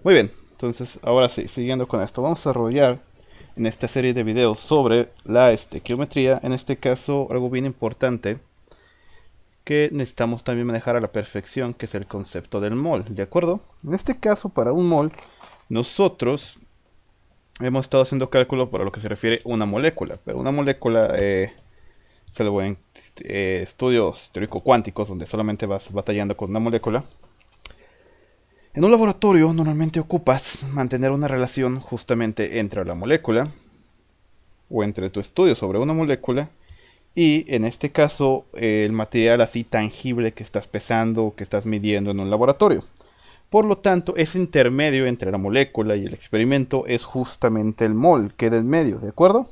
Muy bien, entonces ahora sí, siguiendo con esto, vamos a desarrollar en esta serie de videos sobre la estequiometría, en este caso algo bien importante que necesitamos también manejar a la perfección, que es el concepto del mol, ¿de acuerdo? En este caso, para un mol, nosotros hemos estado haciendo cálculo para lo que se refiere a una molécula, pero una molécula, salvo en estudios teórico-cuánticos, donde solamente vas batallando con una molécula, en un laboratorio normalmente ocupas mantener una relación justamente entre la molécula o entre tu estudio sobre una molécula y en este caso el material así tangible que estás pesando o que estás midiendo en un laboratorio. Por lo tanto, ese intermedio entre la molécula y el experimento es justamente el mol, queda en medio, ¿de acuerdo?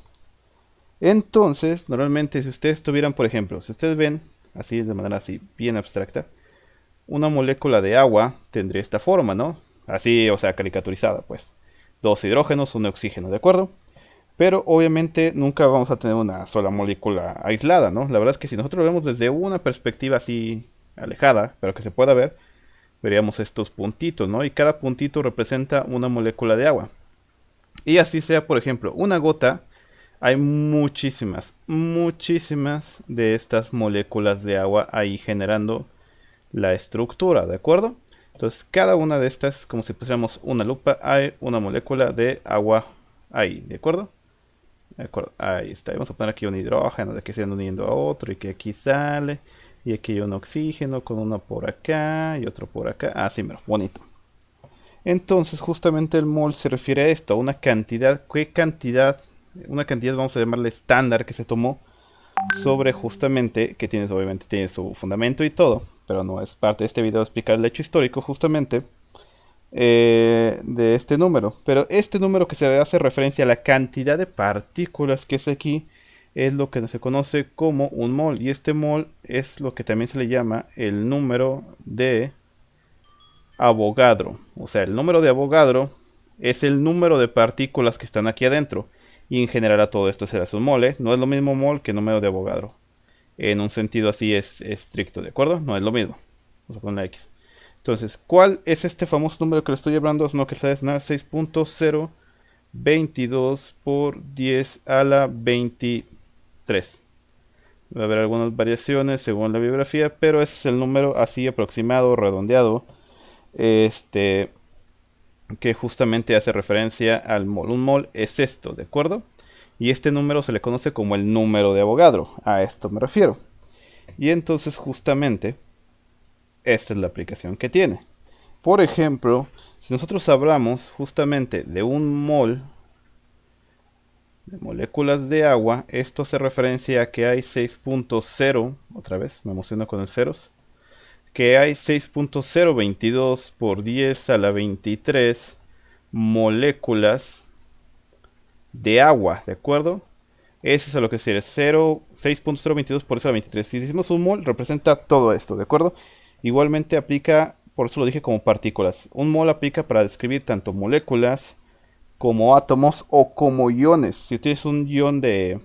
Entonces, normalmente si ustedes tuvieran, por ejemplo, si ustedes ven así de manera así bien abstracta, una molécula de agua tendría esta forma, ¿no? Así, o sea, caricaturizada, pues. Dos hidrógenos, un oxígeno, ¿de acuerdo? Pero obviamente nunca vamos a tener una sola molécula aislada, ¿no? La verdad es que si nosotros lo vemos desde una perspectiva así alejada, pero que se pueda ver, veríamos estos puntitos, ¿no? Y cada puntito representa una molécula de agua. Y así sea, por ejemplo, una gota, hay muchísimas de estas moléculas de agua ahí generando la estructura, ¿de acuerdo? Entonces, cada una de estas, como si pusiéramos una lupa, hay una molécula de agua ahí, ¿de acuerdo? De acuerdo, ahí está. Vamos a poner aquí un hidrógeno de que se van uniendo a otro y que aquí sale. Y aquí hay un oxígeno con uno por acá y otro por acá. Ah, sí, mira, bonito. Entonces, justamente el mol se refiere a esto, a una cantidad. ¿Qué cantidad? Una cantidad, vamos a llamarle estándar, que se tomó sobre justamente, que tiene, obviamente tiene su fundamento y todo, pero no es parte de este video explicar el hecho histórico justamente de este número. Pero este número que se hace referencia a la cantidad de partículas que es aquí es lo que se conoce como un mol. Y este mol es lo que también se le llama el número de Avogadro. O sea, el número de Avogadro es el número de partículas que están aquí adentro. Y en general a todo esto será un mol. No es lo mismo mol que número de Avogadro. En un sentido así es estricto, ¿de acuerdo? No es lo mismo. Vamos a poner la X. Entonces, ¿cuál es este famoso número que le estoy hablando? No, que es 6.022 por 10 a la 23. Va a haber algunas variaciones según la bibliografía, pero ese es el número así aproximado, redondeado, este, que justamente hace referencia al mol. Un mol es esto, ¿de acuerdo? Y este número se le conoce como el número de Avogadro. A esto me refiero. Y entonces justamente esta es la aplicación que tiene. Por ejemplo, si nosotros hablamos justamente de un mol de moléculas de agua, esto hace referencia a que hay 6.0, otra vez, me emociono con el ceros, que hay 6.022 por 10 a la 23 moléculas de agua, ¿de acuerdo? Eso es a lo que se refiere, 6.022 por 10 a la 23. Si decimos un mol, representa todo esto, ¿de acuerdo? Igualmente aplica, por eso lo dije como partículas. Un mol aplica para describir tanto moléculas como átomos o como iones. Si tienes un ion de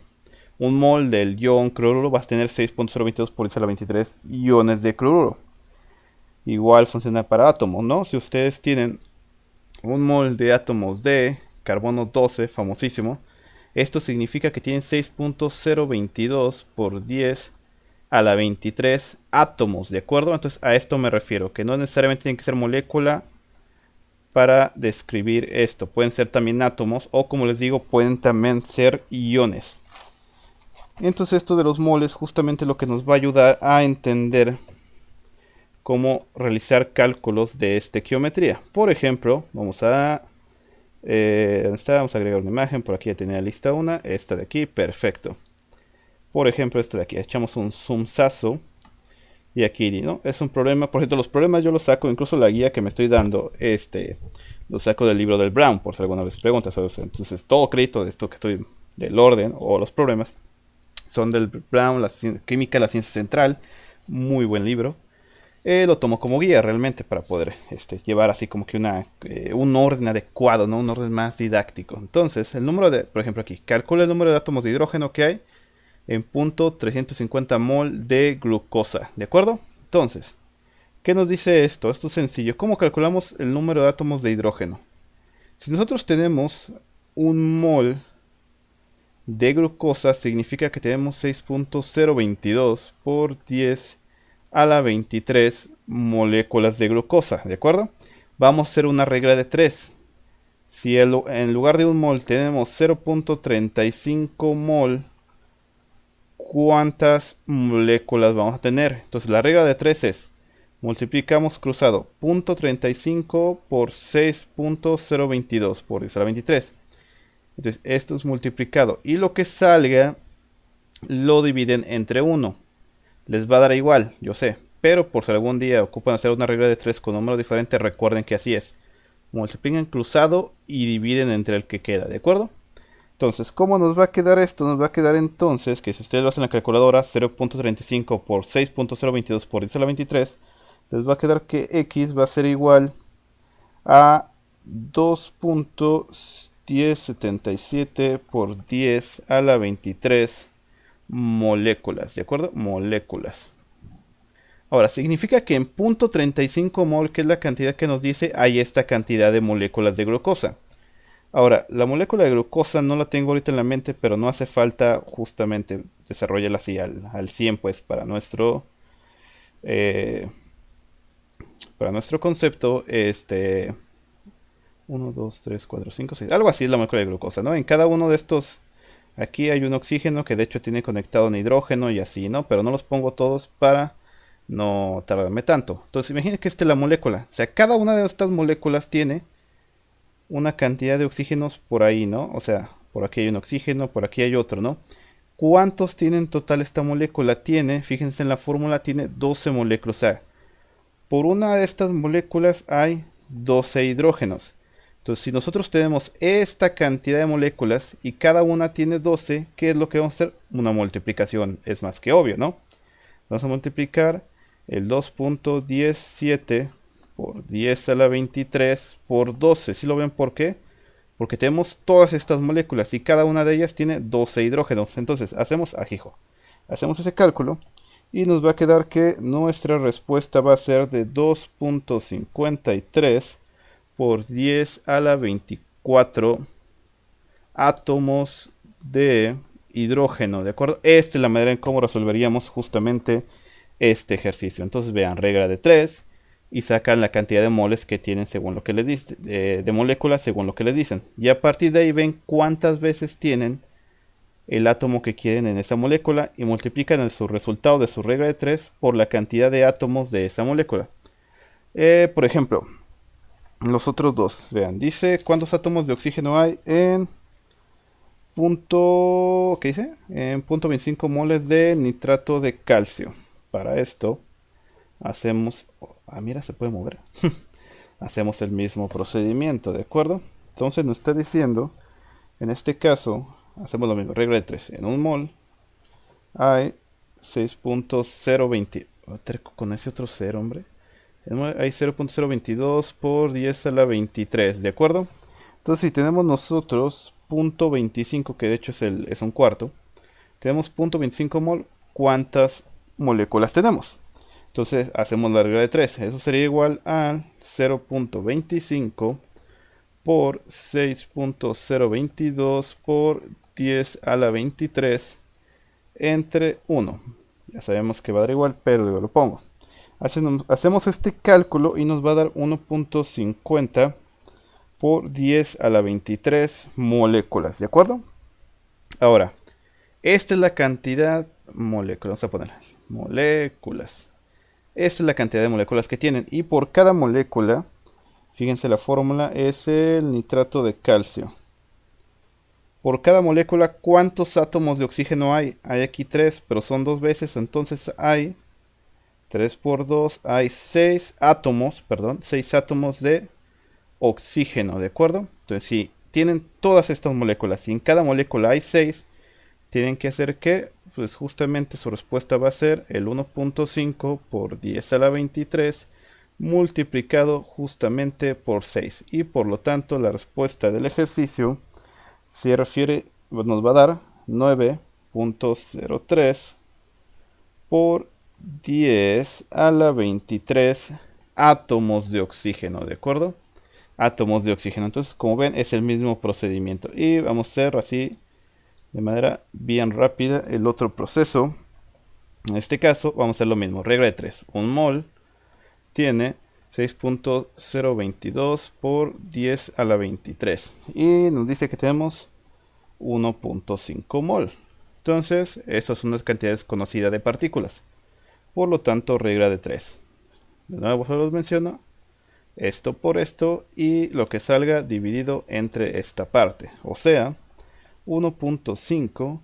un mol del ion cloruro, vas a tener 6.022 por 10 a la 23 iones de cloruro. Igual funciona para átomos, ¿no? Si ustedes tienen un mol de átomos de carbono 12, famosísimo, esto significa que tienen 6.022 por 10 a la 23 átomos, ¿de acuerdo? Entonces a esto me refiero, que no necesariamente tiene que ser molécula para describir esto. Pueden ser también átomos o, como les digo, pueden también ser iones. Entonces esto de los moles justamente lo que nos va a ayudar a entender cómo realizar cálculos de estequiometría. Por ejemplo, vamos a... ¿dónde está? Vamos a agregar una imagen. Por aquí ya tenía lista una. Esta de aquí, perfecto. Por ejemplo, esta de aquí. Echamos un zoomzazo. Y aquí, ¿no? Es un problema. Por ejemplo, los problemas yo los saco, incluso la guía que me estoy dando, lo saco del libro del Brown, por si alguna vez preguntas. Entonces, todo crédito de esto que estoy, del orden o los problemas, son del Brown, la química, la ciencia central. Muy buen libro. Lo tomo como guía realmente para poder llevar así como que un orden adecuado, ¿no? Un orden más didáctico. Entonces, el número de, por ejemplo aquí, calcula el número de átomos de hidrógeno que hay en punto 350 mol de glucosa, ¿de acuerdo? Entonces, ¿Qué nos dice esto? Esto es sencillo. ¿Cómo calculamos el número de átomos de hidrógeno? Si nosotros tenemos un mol de glucosa, significa que tenemos 6.022 por 10 a la 23 moléculas de glucosa, ¿de acuerdo? Vamos a hacer una regla de 3. Si en lugar de un mol tenemos 0.35 mol, ¿cuántas moléculas vamos a tener? Entonces la regla de 3 es, multiplicamos cruzado 0.35 por 6.022 por 10 a la 23. Entonces esto es multiplicado y lo que salga lo dividen entre 1. Les va a dar igual, yo sé, pero por si algún día ocupan hacer una regla de 3 con número diferente, recuerden que así es. Multiplican cruzado y dividen entre el que queda, ¿de acuerdo? Entonces, ¿cómo nos va a quedar esto? Nos va a quedar entonces que si ustedes lo hacen en la calculadora, 0.35 por 6.022 por 10 a la 23, les va a quedar que x va a ser igual a 2.1077 por 10 a la 23 moléculas, ¿de acuerdo? Moléculas. Ahora, significa que en 0.35 mol, que es la cantidad que nos dice, hay esta cantidad de moléculas de glucosa. Ahora, la molécula de glucosa no la tengo ahorita en la mente, pero no hace falta justamente desarrollarla así al 100, pues, eh, para nuestro concepto, 1, 2, 3, 4, 5, 6, algo así es la molécula de glucosa, ¿no? En cada uno de estos, aquí hay un oxígeno que de hecho tiene conectado un hidrógeno y así, ¿no? Pero no los pongo todos para no tardarme tanto. Entonces, imagínense que esta es la molécula. O sea, cada una de estas moléculas tiene una cantidad de oxígenos por ahí, ¿no? O sea, por aquí hay un oxígeno, por aquí hay otro, ¿no? ¿Cuántos tiene en total esta molécula? Tiene, fíjense en la fórmula, tiene 12 moléculas. O sea, por una de estas moléculas hay 12 hidrógenos. Entonces, si nosotros tenemos esta cantidad de moléculas y cada una tiene 12, ¿qué es lo que vamos a hacer? Una multiplicación. Es más que obvio, ¿no? Vamos a multiplicar el 2.17 por 10 a la 23 por 12. ¿Sí lo ven por qué? Porque tenemos todas estas moléculas y cada una de ellas tiene 12 hidrógenos. Entonces hacemos ajijo. Hacemos ese cálculo y nos va a quedar que nuestra respuesta va a ser de 2.53 por 10 a la 24 átomos de hidrógeno, ¿de acuerdo? Esta es la manera en cómo resolveríamos justamente este ejercicio. Entonces vean, regla de 3 y sacan la cantidad de moles que tienen según lo que les dicen, de moléculas según lo que les dicen. Y a partir de ahí ven cuántas veces tienen el átomo que quieren en esa molécula y multiplican su resultado de su regla de 3 por la cantidad de átomos de esa molécula. Por ejemplo, los otros dos, vean, dice cuántos átomos de oxígeno hay en punto, ¿qué dice? En punto 25 moles de nitrato de calcio. Para esto hacemos, mira, se puede mover. Hacemos el mismo procedimiento, ¿de acuerdo? Entonces nos está diciendo, en este caso, hacemos lo mismo, regla de 3. En un mol hay 6.020. Con ese otro 0, hombre. Hay 0.022 por 10 a la 23, ¿de acuerdo? Entonces si tenemos nosotros 0.25, que de hecho es un cuarto, tenemos 0.25 mol, ¿cuántas moléculas tenemos? Entonces hacemos la regla de 3, eso sería igual a 0.25 por 6.022 por 10 a la 23 entre 1. Ya sabemos que va a dar igual, pero yo lo pongo. Hacemos este cálculo y nos va a dar 1.50 por 10 a la 23 moléculas, ¿de acuerdo? Ahora, esta es la cantidad moléculas, vamos a poner moléculas. Esta es la cantidad de moléculas que tienen y por cada molécula, fíjense la fórmula, es el nitrato de calcio. Por cada molécula, ¿cuántos átomos de oxígeno hay? Hay aquí 3, pero son 2 veces, entonces hay 3 por 2, hay 6 átomos, perdón, 6 átomos de oxígeno, ¿de acuerdo? Entonces, si tienen todas estas moléculas y en cada molécula hay 6, tienen que hacer que, pues justamente su respuesta va a ser el 1.5 por 10 a la 23 multiplicado justamente por 6. Y por lo tanto, la respuesta del ejercicio se refiere, nos va a dar 9.03 por 10 a la 23 átomos de oxígeno, ¿de acuerdo? Átomos de oxígeno. Entonces, como ven, es el mismo procedimiento. Y vamos a hacer así, de manera bien rápida, el otro proceso. En este caso, vamos a hacer lo mismo. Regla de 3. Un mol tiene 6.022 por 10 a la 23. Y nos dice que tenemos 1.5 mol. Entonces, eso es una cantidad desconocida de partículas. Por lo tanto, regla de 3. De nuevo, solo os menciono esto por esto y lo que salga dividido entre esta parte. O sea, 1.5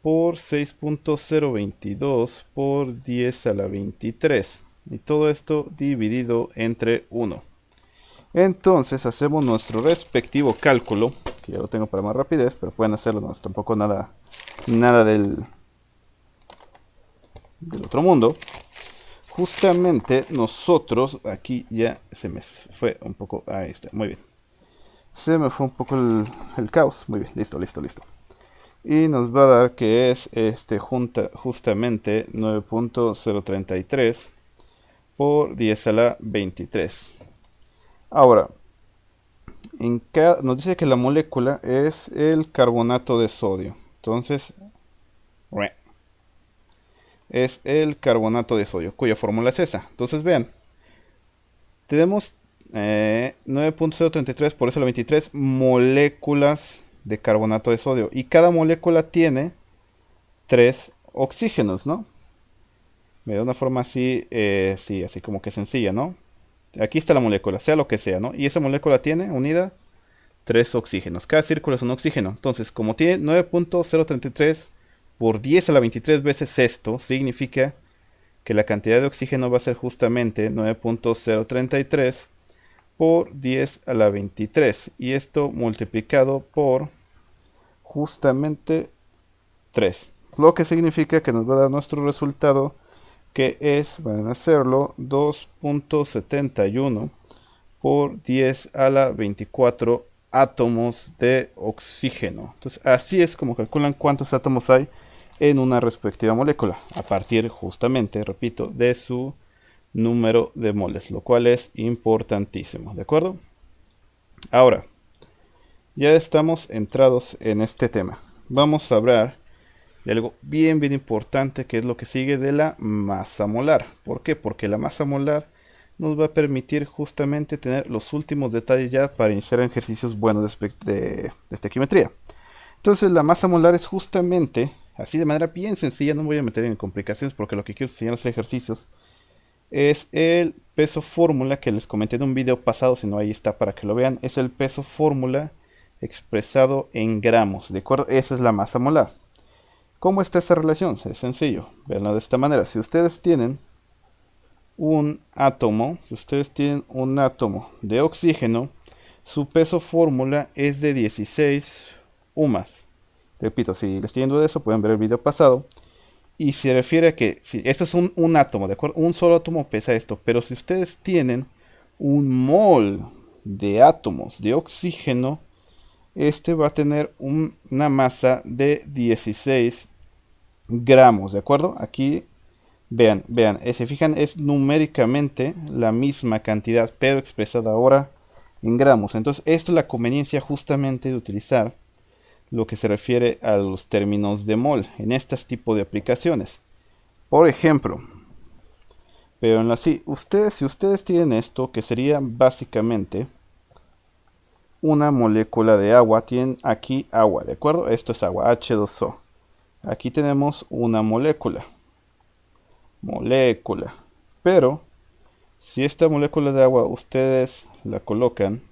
por 6.022 por 10 a la 23. Y todo esto dividido entre 1. Entonces hacemos nuestro respectivo cálculo, que ya lo tengo para más rapidez, pero pueden hacerlo, no es tampoco nada del otro mundo. Justamente nosotros, aquí ya se me fue un poco, ahí está, muy bien. Se me fue un poco el caos, muy bien, listo. Y nos va a dar que es justamente 9.033 por 10 a la 23. Ahora, nos dice que la molécula es el carbonato de sodio. Entonces, es el carbonato de sodio, cuya fórmula es esa. Entonces, vean, tenemos 9.033 por eso la 23 moléculas de carbonato de sodio. Y cada molécula tiene 3 oxígenos, ¿no? De una forma así, sí, así como que sencilla, ¿no? Aquí está la molécula, sea lo que sea, ¿no? Y esa molécula tiene unida 3 oxígenos. Cada círculo es un oxígeno. Entonces, como tiene 9.033 por 10 a la 23 veces esto, significa que la cantidad de oxígeno va a ser justamente 9.033 por 10 a la 23. Y esto multiplicado por justamente 3. Lo que significa que nos va a dar nuestro resultado, que es, van a hacerlo, 2.71 por 10 a la 24 átomos de oxígeno. Entonces, así es como calculan cuántos átomos hay en una respectiva molécula, a partir justamente, repito, de su número de moles, lo cual es importantísimo, ¿de acuerdo? Ahora, ya estamos entrados en este tema. Vamos a hablar de algo bien importante, que es lo que sigue de la masa molar. ¿Por qué? Porque la masa molar nos va a permitir justamente tener los últimos detalles ya para iniciar ejercicios buenos de estequiometría. Entonces la masa molar es justamente, así de manera bien sencilla, no me voy a meter en complicaciones porque lo que quiero enseñar los ejercicios es el peso fórmula que les comenté en un video pasado, si no ahí está para que lo vean, es el peso fórmula expresado en gramos, ¿de acuerdo? Esa es la masa molar. ¿Cómo está esta relación? Es sencillo, veanlo de esta manera. Si ustedes tienen un átomo, de oxígeno, su peso fórmula es de 16 UMAS. Repito, si les tienen duda de eso, pueden ver el video pasado. Y se refiere a que, si esto es un átomo, ¿de acuerdo? Un solo átomo pesa esto, pero si ustedes tienen un mol de átomos de oxígeno, este va a tener una masa de 16 gramos, ¿de acuerdo? Aquí vean, se fijan, es numéricamente la misma cantidad, pero expresada ahora en gramos. Entonces, esta es la conveniencia justamente de utilizar lo que se refiere a los términos de mol en este tipo de aplicaciones. Por ejemplo, veanlo así, si ustedes tienen esto, que sería básicamente una molécula de agua, tienen aquí agua, ¿de acuerdo? Esto es agua, H2O. Aquí tenemos una molécula. Pero si esta molécula de agua ustedes la colocan,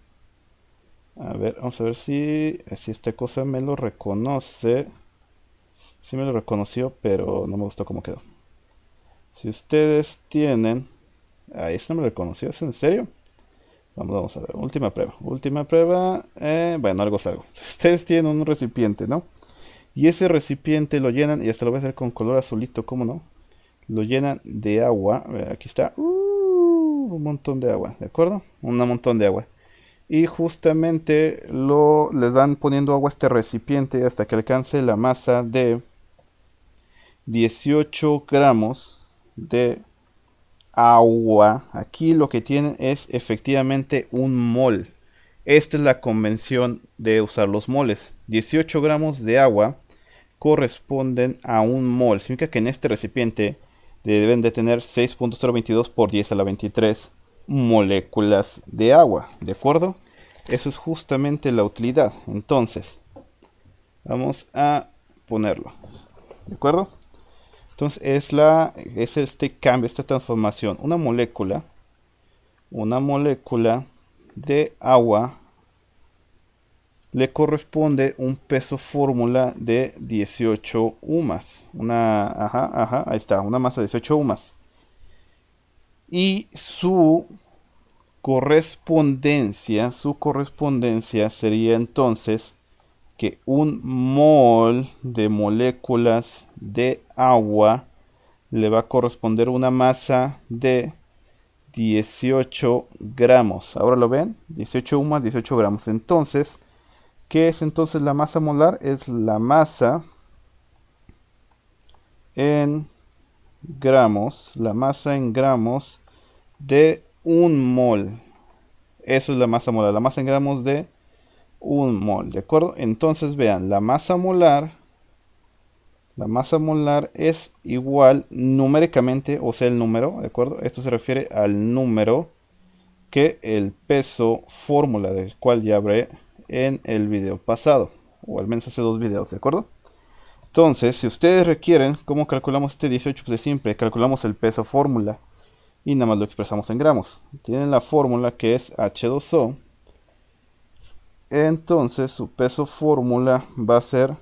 a ver, vamos a ver si esta cosa me lo reconoce. Sí me lo reconoció, pero no me gustó cómo quedó. Si ustedes tienen, esto no me lo reconoció, ¿es en serio? Vamos a ver, última prueba, bueno, algo es algo. Ustedes tienen un recipiente, ¿no? Y ese recipiente lo llenan, y hasta lo voy a hacer con color azulito, ¿cómo no? Lo llenan de agua. Aquí está. Un montón de agua, ¿de acuerdo? Un montón de agua. Y justamente les dan poniendo agua a este recipiente hasta que alcance la masa de 18 gramos de agua. Aquí lo que tienen es efectivamente un mol. Esta es la convención de usar los moles. 18 gramos de agua corresponden a un mol. Significa que en este recipiente deben de tener 6.022 por 10 a la 23 moléculas de agua. ¿De acuerdo? Eso es justamente la utilidad. Entonces, vamos a ponerlo. ¿De acuerdo? Entonces es este cambio, esta transformación. Una molécula de agua le corresponde un peso fórmula de 18 UMAS. Ahí está, una masa de 18 UMAS. Y su correspondencia sería entonces que un mol de moléculas de agua le va a corresponder una masa de 18 gramos. Ahora lo ven, 18 UMAS, 18 gramos. Entonces, ¿qué es entonces la masa molar? Es la masa en gramos, de un mol. Eso es la masa molar, la masa en gramos de un mol, ¿de acuerdo? Entonces vean, la masa molar es igual numéricamente, o sea, el número, ¿de acuerdo? Esto se refiere al número que el peso fórmula del cual ya hablé en el video pasado, o al menos hace 2 videos, ¿de acuerdo? Entonces, si ustedes requieren, ¿cómo calculamos este 18? Pues es simple, calculamos el peso fórmula y nada más lo expresamos en gramos. Tienen la fórmula que es H2O. Entonces su peso fórmula va a ser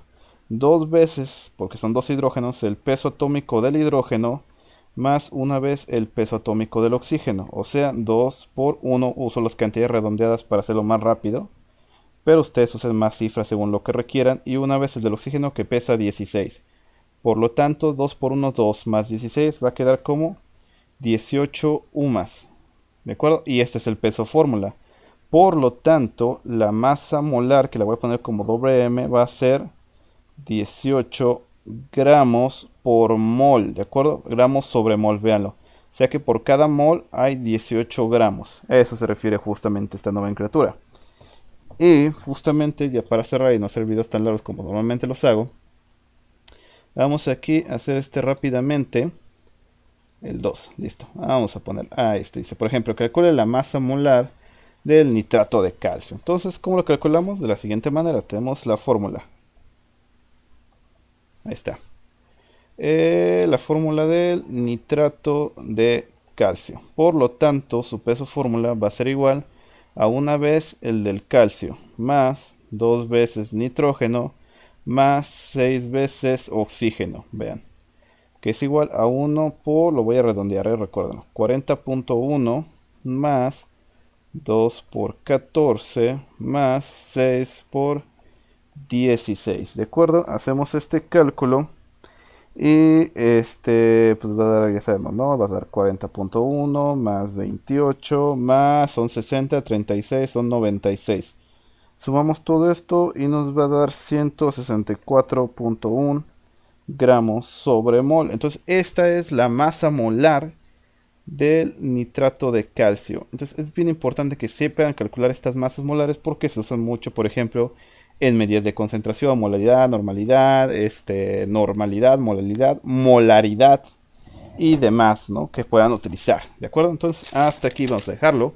2 veces, porque son 2 hidrógenos, el peso atómico del hidrógeno más una vez el peso atómico del oxígeno. O sea, 2 por 1. Uso las cantidades redondeadas para hacerlo más rápido, pero ustedes usen más cifras según lo que requieran. Y una vez el del oxígeno, que pesa 16. Por lo tanto, 2 por 1, 2 más 16 va a quedar como 18 UMAS. ¿De acuerdo? Y este es el peso fórmula. Por lo tanto, la masa molar, que la voy a poner como Wm, va a ser 18 gramos por mol, ¿de acuerdo? Gramos sobre mol, véanlo. O sea que por cada mol hay 18 gramos. A eso se refiere justamente esta nomenclatura. Y justamente, ya para cerrar y no hacer videos tan largos como normalmente los hago, vamos aquí a hacer rápidamente. El 2, listo. Vamos a poner, esto dice, por ejemplo, calcule la masa molar del nitrato de calcio. Entonces, ¿cómo lo calculamos? De la siguiente manera, tenemos la fórmula. Ahí está. La fórmula del nitrato de calcio. Por lo tanto, su peso fórmula va a ser igual a una vez el del calcio, más 2 veces nitrógeno, más 6 veces oxígeno. Vean. Que es igual a 1 por, lo voy a redondear, recuerden, 40.1 más 2 por 14 más 6 por 16. ¿De acuerdo? Hacemos este cálculo y pues va a dar, ya sabemos, ¿no? Va a dar 40.1 más 28 más, son 60, 36, son 96. Sumamos todo esto y nos va a dar 164.1 gramos sobre mol. Entonces esta es la masa molar del nitrato de calcio. Entonces es bien importante que sepan calcular estas masas molares porque se usan mucho, por ejemplo, en medidas de concentración, molaridad, normalidad, molaridad y demás, ¿no? Que puedan utilizar. ¿De acuerdo? Entonces hasta aquí vamos a dejarlo.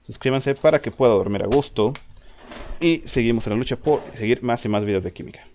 Suscríbanse para que pueda dormir a gusto. Y seguimos en la lucha por seguir más y más videos de química.